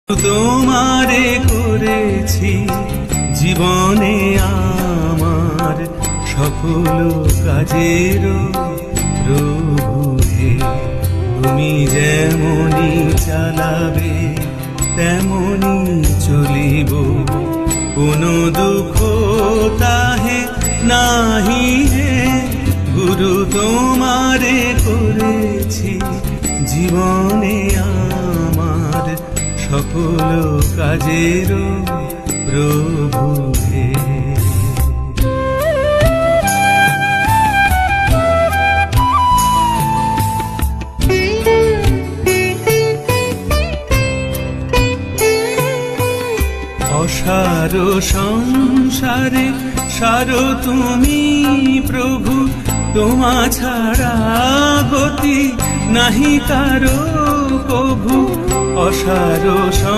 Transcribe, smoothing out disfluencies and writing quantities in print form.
তোমারে করেছি জীবনে আমার সফল কাজের প্রভু হে। তুমি যেমনি চালাবে তেমনি চলিব, কোনো দুঃখ তাহে নাহি হে গুরু। তোমারে করেছি জীবনে আমার সফল কাজের প্রভু হে। অসার সংসারে সারো তুমি প্রভু, তোমা ছাড়া গতি নাহি কারো কভু। অসার